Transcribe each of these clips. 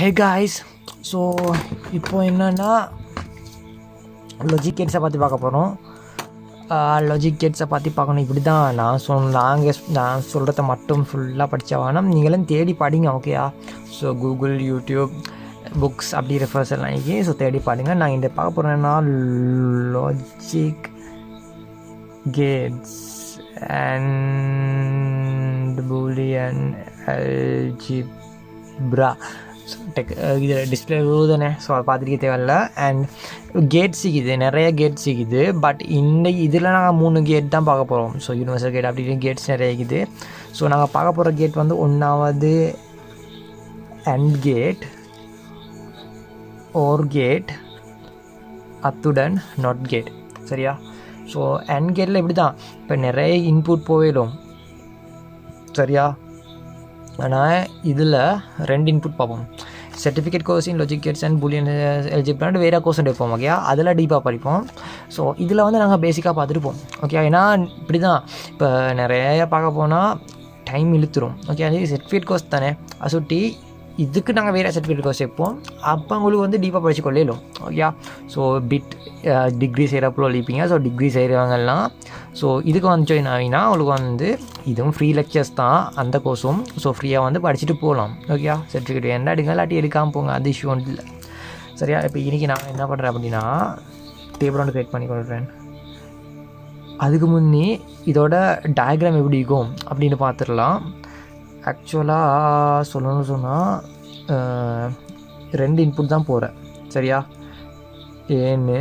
Hey guys, so இப்போ என்னென்னா logic கேட்ஸை பற்றி பார்க்க போகிறோம். லாஜிக் கேட்ஸை பற்றி பார்க்கணும். இப்படி தான் நான் சொல்கிறத மட்டும் ஃபுல்லாக படித்தா வேணும், நீங்களும் தேடி படிங்க. ஓகேயா? ஸோ கூகுள், யூடியூப், புக்ஸ் அப்படி ரெஃபரன்ஸ் எல்லாம் இங்கே. ஸோ தேடி பாருங்க. நான் இந்த பார்க்க போகிறேன்னா logic gates and Boolean algebra இது டிஸ்பிளே தானே. ஸோ அதை பார்த்துருக்க தேவையில்ல. அண்ட் கேட் சிக்குது, நிறைய கேட் சிக்குது. பட் இந்த இதில் நாங்கள் 3 கேட் தான் பார்க்க போகிறோம். ஸோ யூனிவர்சல் கேட் அப்படின்னு கேட்ஸ் நிறைய இருக்குது. ஸோ நாங்கள் பார்க்க போகிற கேட் வந்து ஒன்றாவது அண்ட் கேட், ஓர் கேட், அத்துடன் நாட் கேட். சரியா? ஸோ அண்ட் கேட்டில் இப்படி தான், இப்போ நிறைய இன்புட் போயிடும். சரியா? ஆனால் இதில் 2 இன்புட் பார்ப்போம். Certificate course in logic gates and Boolean அல்ஜிப்ரான்னு வேறு கோர்ஸ் எடுப்போம். ஓகே? அதில் டீப்பாக படிப்போம். ஸோ இதில் வந்து நாங்கள் பேசிக்காக பார்த்துருப்போம். ஓகே? ஏன்னா இப்படி தான், இப்போ நிறைய பார்க்க போனால் டைம் இழுத்துரும். ஓகே? அது சர்டிஃபிகேட் கோர்ஸ் தானே, அதை சுட்டி இதுக்கு நாங்கள் வேறு சர்டிஃபிகேட் கோர்ஸ் வைப்போம். அப்போ உங்களுக்கு வந்து டீப்பாக படித்து கொள்ளையிலும். ஓகே? ஸோ டிகிரி செய்கிறப்போ அழிப்பீங்க. ஸோ டிகிரி செய்கிறவங்கெல்லாம் ஸோ இதுக்கு வந்து ஜாயின் ஆகினா உங்களுக்கு வந்து இதுவும் ஃப்ரீ லெக்சர்ஸ் தான், அந்த கோர்ஸும். ஸோ ஃப்ரீயாக வந்து படிச்சுட்டு போகலாம். ஓகே? சர்டிஃபிகேட் என்ன எடுங்க, இல்லாட்டி எடுக்காமல் போங்க, அது இஷ்யூ ஒன்றும் இல்லை. சரியா? இப்போ இன்றைக்கி நான் என்ன பண்ணுறேன் அப்படின்னா டேபிள் ஒன்று க்ரியேட் பண்ணி கொடுக்குறேன். அதுக்கு முன்னே இதோட டயக்ராம் எப்படி இருக்கும் அப்படின்னு பார்த்துடலாம். ஆக்சுவலாக சொல்லணும்னு சொன்னால் 2 இன்புட் தான் போகிறேன். சரியா? ஏன்னு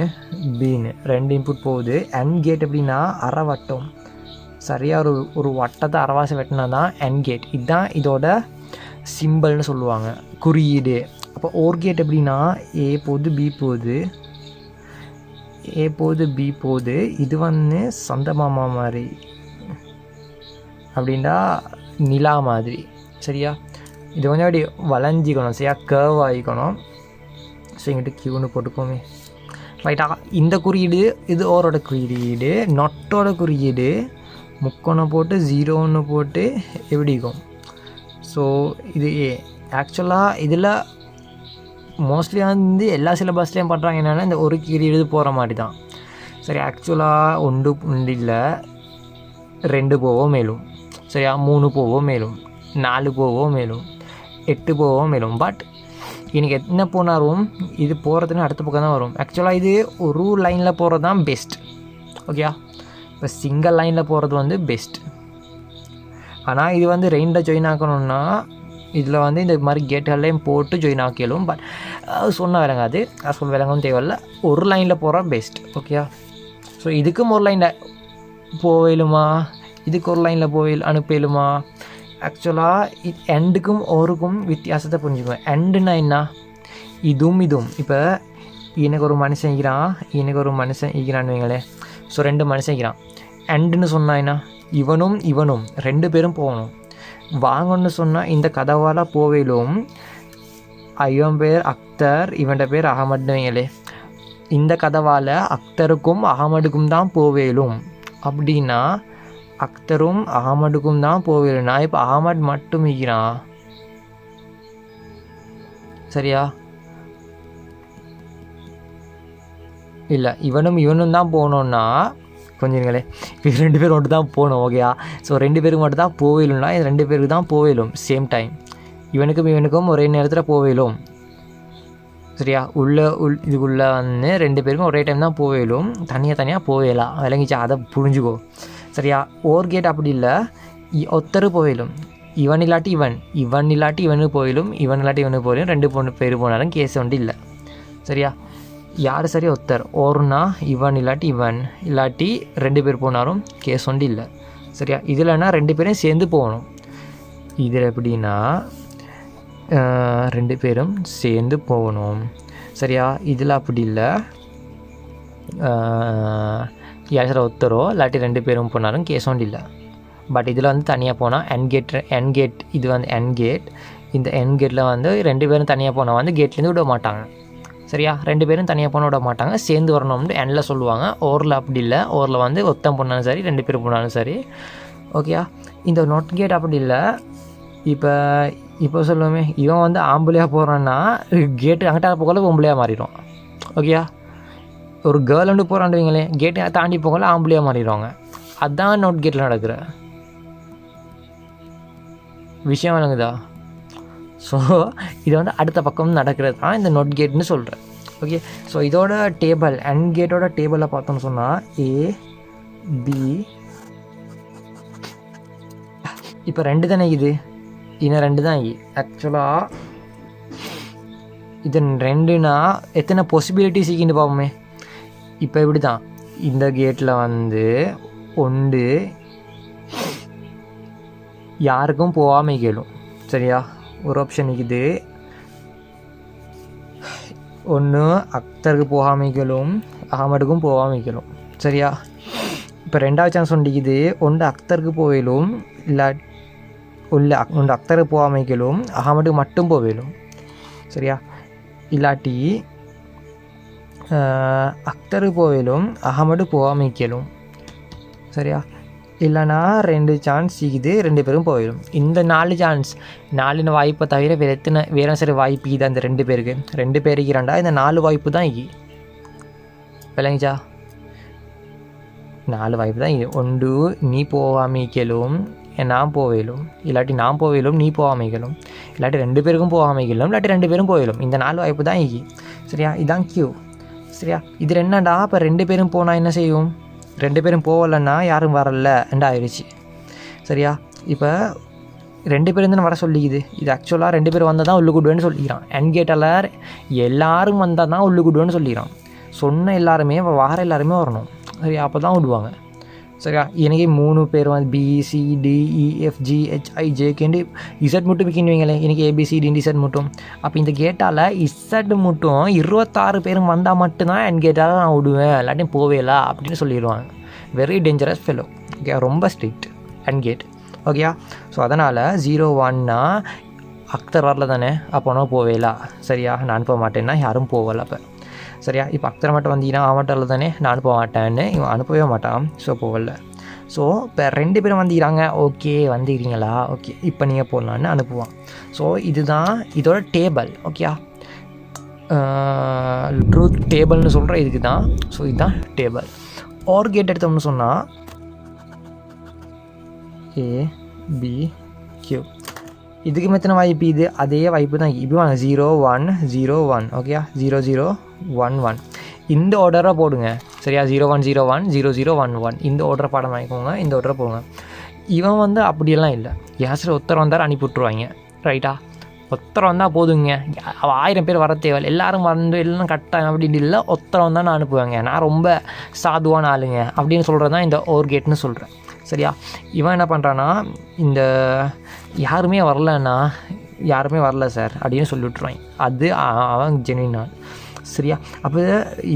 பின்னு 2 இன்புட் போகுது. அண்ட் கேட் எப்படின்னா அரை வட்டம். சரியாக ஒரு வட்டத்தை அரைவாசி வெட்டினா தான் அண்ட் கேட். இதுதான் இதோட சிம்பிள்னு சொல்லுவாங்க, குறியீடு. அப்போ ஓர் கேட் எப்படின்னா ஏ போகுது, பி போகுது, ஏ போகுது, பி போகுது. இது வந்து சந்த மாமா மாதிரி, அப்படின்னா நிலா மாதிரி. சரியா? இது கொஞ்சம் அப்படி வளைஞ்சிக்கணும். சரியா? கர்வ் ஆகிக்கணும். ஸோ இங்கிட்ட கியூன்னு போட்டுக்கோமே. ரைட்டாக இந்த குறியீடு இது ஓரோட குறியீடு, நொட்டோட குறியீடு முக்கோணம் போட்டு 0 போட்டு எப்படி இருக்கும். ஸோ இது ஆக்சுவலாக இதில் மோஸ்ட்லி வந்து எல்லா சிலபஸ்லேயும் பண்ணுறாங்க என்னென்னா இந்த ஒரு குறியீடு போகிற மாதிரி தான். சரி, ஆக்சுவலாக 1 இல்லை 2 போவோம் மேலும். சரியா? 3 போவோம் மேலும், 4 போவோம் மேலும், 8 போவோம் மேலும். பட் எனக்கு என்ன போனாலும் இது போகிறதுன்னு அடுத்த பக்கம் தான் வரும். ஆக்சுவலாக இது ஒரு லைனில் போகிறது தான் பெஸ்ட். ஓகேயா? இப்போ சிங்கிள் லைனில் போகிறது வந்து பெஸ்ட். ஆனால் இது வந்து ரெயினில் ஜாயின் ஆக்கணும்னா இதில் வந்து இந்த மாதிரி கேட்டுகள்லையும் போட்டு ஜாயின் ஆக்கிடும். பட் சொன்னால் விளங்காது, சொல்ல விளங்கவும் தேவையில்ல. ஒரு லைனில் போகிற பெஸ்ட். ஓகேயா? ஸோ இதுக்கும் ஒரு லைனில் போயிலுமா, இதுக்கு ஒரு லைனில் அனுப்பிடுமா. ஆக்சுவலாக எண்டுக்கும் ஓருக்கும் வித்தியாசத்தை புரிஞ்சுக்குவேன். எண்டுனா என்ன, இதுவும். இப்போ எனக்கு ஒரு மனுஷன் ஈக்கிறான்னு வைங்களேன். ஸோ 2 மனுஷன் ஈக்கிறான். எண்டுன்னு சொன்னால் என்ன, இவனும் 2 பேரும் போகணும். வாங்கன்னு சொன்னால் இந்த கதவால் போவேலும் இவன் பேர் அக்தர், இவன்ட பேர் அகமட்னு வைங்களே. இந்த கதவால் அக்தருக்கும் அகமடுக்கும் தான் போவேலும். அப்படின்னா அக்தரும் அகமடுக்கும் தான் போவேலும்னா இப்போ அகமட் மட்டும் ஈக்கிறான். சரியா? இல்லை, இவனும் தான் போகணுன்னா கொஞ்சங்களே, இப்போ 2 பேர் மட்டும் தான் போகணும். ஓகேயா? ஸோ 2 பேருக்கு மட்டும் தான் போவேலும்னா இது 2 பேருக்கு தான் போவேலும் சேம் டைம். இவனுக்கும் ஒரே நேரத்தில் போவேலும். சரியா? இதுக்குள்ளே வந்து 2 பேருக்கும் ஒரே டைம் தான் போவேலும், தனியாக போவேலாம். விளங்கிச்சா? அதை புரிஞ்சுக்கோ. சரியா? ஓர் கேட் அப்படி இல்லை, ஒத்தரு போயிலும். இவன் இல்லாட்டி இவனுக்கு போயிலும், இவன் இல்லாட்டி இவனுக்கு போயிலும். 2 பேர் போனாலும் கேஸ் ஒன்று இல்லை. சரியா? யார் சரி ஒத்தர். ஓர்னா இவன் இல்லாட்டி 2 பேர் போனாலும் கேஸ் ஒன்று இல்லை. சரியா? இதில்னா 2 பேரும் சேர்ந்து போகணும். இதில் எப்படின்னா 2 பேரும் சேர்ந்து போகணும். சரியா? இதில் அப்படி இல்லை, யார் ஒத்தரோ இல்லாட்டி 2 பேரும் போனாலும் கேஸ் ஒன்று இல்லை. பட் இதில் வந்து தனியாக போனால் என் கேட் இது வந்து என் கேட். இந்த என் கேட்டில் வந்து 2 பேரும் தனியாக போனால் வந்து கேட்லேருந்து விட மாட்டாங்க. சரியா? 2 பேரும் தனியாக போனால் விட மாட்டாங்க, சேர்ந்து வரணும்னு எண்ணில் சொல்லுவாங்க. ஓரில் அப்படி இல்லை, ஓரில் வந்து ஒத்தம் போனாலும் சரி, 2 பேர் போனாலும் சரி. ஓகேயா? இந்த நாட் கேட் அப்படி இல்லை. இப்போ இப்போ சொல்லுவோமே இவன் வந்து ஆம்பளையாக போகிறான்னா கேட்டு அங்கிட்ட போகல பொம்பளையாக மாறிடும். ஓகேயா, ஒரு கேர்ள் வந்து போகிறான்னு வைங்களேன், கேட்டை தாண்டி போகல ஆம்பளையாக மாறிடுவாங்க. அதுதான் நோட் கேட்டில் நடக்கிற விஷயம் விளங்குதா? ஸோ இது வந்து அடுத்த பக்கம் நடக்கிறது தான் இந்த நோட் கேட்னு சொல்கிறேன். ஓகே, ஸோ இதோட டேபிள் அண்ட் கேட்டோட டேபிளில் பார்த்தோம்னு சொன்னால் ஏபி இப்போ 2 தானே இது, இன்னும் 2 தான். ஆக்சுவலாக இது 2னா எத்தனை பாசிபிலிட்டிஸ் இக்கின்னு பார்ப்போமே. இப்போ இப்படி தான் இந்த கேட்டில் வந்து 1 யாருக்கும் போகாமல் கேளும். சரியா, ஒரு ஆப்ஷன் இருக்குது. 1 அக்தருக்கு போகாமல் கேளும், அகமதுக்கும் போகாமல் கேளும். சரியா, இப்போ 2வது சான்ஸ் ஒன்றிக்குது. 1 அக்தருக்கு போயிலும் இல்லை ஒன்று அக்தருக்கு போகாமல் கேளும், அகமதுக்கு மட்டும் போவேலும். சரியா, இல்லாட்டி அக்தருக்கு போவேலும் அகமது போகாமல் கேளும். சரியா, இல்லைனா 2 சான்ஸ் இருக்குது, 2 பேரும் போயிடும். இந்த 4 சான்ஸ் 4 வாய்ப்பை தவிர வேறு சரி வாய்ப்பு இது அந்த 2 பேருக்கு. 2 பேருக்கு 2 இந்த 4 வாய்ப்பு தான் இக்கி. விளங்கிச்சா? 4 வாய்ப்பு தான் இது. 1 நீ போகாமல் கேளும், நான் போவேலும், இல்லாட்டி நான் போவேலும் நீ போகாமல் கேளும், இல்லாட்டி 2 பேருக்கும் போகாமல் கேளும், இல்லாட்டி 2 பேரும் போயிடும். இந்த 4 வாய்ப்பு தான் இக்கி. சரியா, இதான் கியூ. சரியா, இது என்னடா இப்போ 2 பேரும் போனால் என்ன செய்யும்? 2 பேரும் போகலைன்னா யாரும் வரல ஆயிடுச்சு. சரியா, இப்போ 2 பேரும் தானே வர சொல்லிக்குது. இது ஆக்சுவலாக 2 பேர் வந்தால் தான் உள்ளுக்குடுவேன்னு சொல்லிக்கிறான். அண்ட் கேட்டால் எல்லோரும் வந்தால் தான் உள்ளுக்குடுவேன்னு சொல்லிக்கிறான். சொன்ன எல்லாருமே வார எல்லாருமே வரணும். சரியா, அப்போ தான் விடுவாங்க. சரியா, எனக்கு 3 பேர் வந்து BCDEFGHIJKண்டு இசட் மட்டும் விற்கின்னுவீங்களே, எனக்கு ABCDZ மட்டும். அப்போ இந்த கேட்டால் இசட் மட்டும் 26 பேரும் வந்தால் மட்டும்தான் என் கேட்டால் நான் விடுவேன், இல்லாட்டியும் போவேலா அப்படின்னு சொல்லிடுவாங்க. Very dangerous fellow. ஓகே, ரொம்ப ஸ்ட்ரிக்ட் அண்ட் கேட். ஓகேயா, ஸோ அதனால் 0-1னா அக்தர் வரல தானே, அப்போ நான் போவேலா. சரியா, நான் அனுப்ப மாட்டேன்னா யாரும் போகலை. அப்போ சரியா, இப்போ அக்தர் மட்டும் வந்தீங்கன்னா அவன்கிட்ட தானே நான் அனுப்ப மாட்டேன்னு இவன் அனுப்பவே மாட்டான். ஸோ போகல. ஸோ இப்போ 2 பேரும் வந்துக்கிறாங்க. ஓகே, வந்துக்கிறீங்களா? ஓகே, இப்போ நீங்கள் போடலான்னு அனுப்புவான். ஸோ இதுதான் இதோட டேபிள். ஓகேயா, ட்ரூத் டேபிள்னு சொல்கிற இதுக்கு தான். ஸோ இதுதான் டேபிள். ஆர் கேட் எடுத்தோம்னு சொன்னால் ABQ இதுக்கு எத்தனை வாய்ப்பு? இது அதே வாய்ப்பு தான். இப்போ 0-1-0-1. ஓகேயா, 0-0-1-1 இந்த ஆர்டராக போடுங்க. சரியா, 0-1-0-1 0-0-1-1 இந்த ஆர்டரை பாடம் வாங்கிக்கோங்க, இந்த ஆர்டரை போடுங்க. இவன் வந்து அப்படியெல்லாம் இல்லை. யாசர் ஒருத்தர் வந்தார் அனுப்பி விட்ருவாங்க. ரைட்டா, ஒருத்தர் வந்தால் போதுங்க, 1000 பேர் வர தேவை, எல்லோரும் வந்து எல்லாம் கட்டாயம் அப்படின்னு இல்லை. ஒருத்தர் வந்தால் நான் அனுப்புவேங்க, நான் ரொம்ப சாதுவான ஆளுங்க அப்படின்னு சொல்கிறது தான் இந்த ஓர் கேட்னு சொல்கிறேன். சரியா, இவன் என்ன பண்ணுறான்னா இந்த யாருமே வரலன்னா யாருமே வரல சார் அப்படின்னு சொல்லி விட்ருவாங்க. அது அவன் ஜென்வின் ஆள். சரியா, அப்போ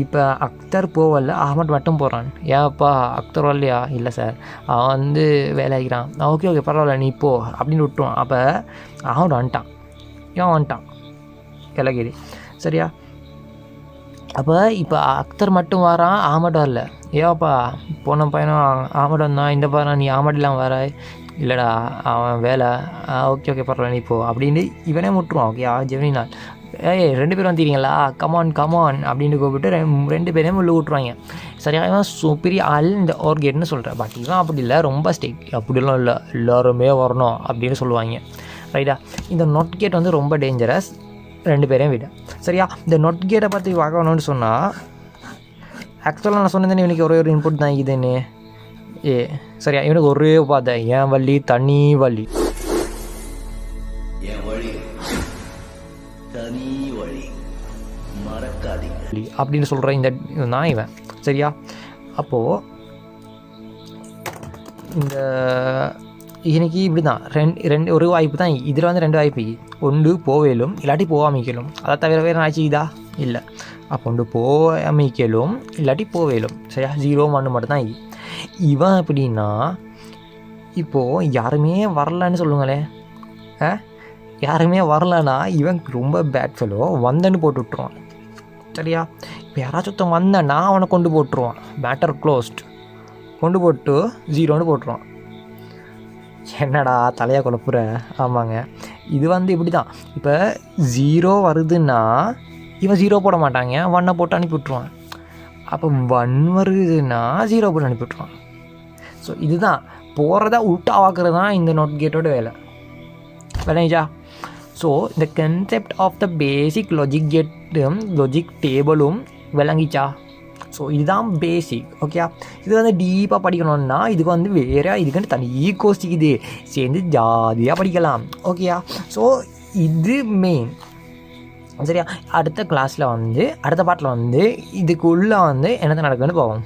இப்போ அக்தர் போகல, அகமட் மட்டும் போகிறான். ஏன்ப்பா அக்தர் வரலையா? இல்லை சார், அவன் வந்து வேலை ஆகிக்கிறான். ஓகே ஓகே பரவாயில்ல நீ போ அப்படின்னு விட்டுருவான். அப்போ அகமட் வந்துட்டான், ஏன் வந்துட்டான் இலகிரி. சரியா, அப்போ இப்போ அக்தர் மட்டும் வரான், அகமட் வரல. ஏவாப்பா போன பையனும் அகமட் வந்தான், இந்த பையனா நீ அகமட்லாம் வர? இல்லைடா அவன் வேலை. ஓகே ஓகே பரவாயில்ல நீ போ அப்படின்னு இவனே முட்டுருவான். ஓகே, ஜெமினினால் 2 பேரும் வந்துடுறீங்களா, கமான் அப்படின்னு கூப்பிட்டு 2 பேரையும் உள்ள விட்ருவாங்க. சரியாக இவன் பெரிய ஆள் இந்த ஓர் கேட்னு சொல்கிறேன். பட் இவன் அப்படி இல்லை, ரொம்ப ஸ்ட்ரிக்ட். அப்படிலாம் இல்லை, எல்லோருமே வரணும் அப்படின்னு சொல்லுவாங்க. ரைட்டா, இந்த நோட் கேட் வந்து ரொம்ப டேஞ்சரஸ் 2 பேரையும் விட. சரியா, இந்த நோட் கேட்டை பற்றி பார்க்கணுன்னு சொன்னால் ஆக்சுவலாக நான் சொன்னேன் இவனுக்கு ஒரே ஒரு இன்புட் தான் இதுன்னு. சரியா, இவனுக்கு ஒரே பார்த்தேன் என் வழி தனி வழி அப்படின்னு சொல்கிற இந்த தான் இவன். சரியா, அப்போது இந்த இன்னைக்கு இப்படி தான் ரெண்டு ஒரு வாய்ப்பு தான். இதில் வந்து 2 வாய்ப்பு. 1 போவேலும் இல்லாட்டி போகாமிக்கலும். அதை தவிர வேறு ஆச்சு இதா இல்லை. அப்போ 1 போகாமிக்கலும் இல்லாட்டி போவேலும். சரியா, 0-1 மட்டும் தான். இவன் எப்படின்னா இப்போது யாருமே வரலன்னு சொல்லுங்களேன், யாருமே வரலன்னா இவன் ரொம்ப பேட் ஃபெலோ, வந்தன்னு போட்டு விட்ருவான். சரியா, இப்போ யாராச்சும் ஒருத்தன் வந்தேன்னா அவனை கொண்டு போட்டுருவான். மேட்டர் க்ளோஸ்ட் கொண்டு போட்டு 0ன்னு போட்டுருவான். என்னடா தலையாக குழப்புற? ஆமாங்க, இது வந்து இப்படி தான். இப்போ 0 வருதுன்னா இவன் 0 போட மாட்டாங்க, 1 போட்டு அனுப்பி விட்ருவான். அப்போ 1 வருதுன்னா 0 போட்டு அனுப்பி விட்ருவான். ஸோ இதுதான் போகிறதா உல்ட்டாவாக்குறது தான் இந்த நாட் கேட்டோட வேலை. விளைஞ்சா? ஸோ இந்த concept of the basic logic கேட்டும் லாஜிக் டேபிளும் விளங்கிச்சா? ஸோ இதுதான் பேசிக். ஓகேயா? இது வந்து டீப்பாக படிக்கணும்னா இதுக்கு வந்து வேறு இதுக்குன்னு தனி கோர்ஸ் சேர்ந்து ஜாதியாக படிக்கலாம். ஓகேயா? ஸோ இது மெயின். சரியா? அடுத்த கிளாஸில் வந்து அடுத்த பாட்டில் வந்து இதுக்குள்ளே வந்து என்னது நடக்குதுன்னு போவோம்.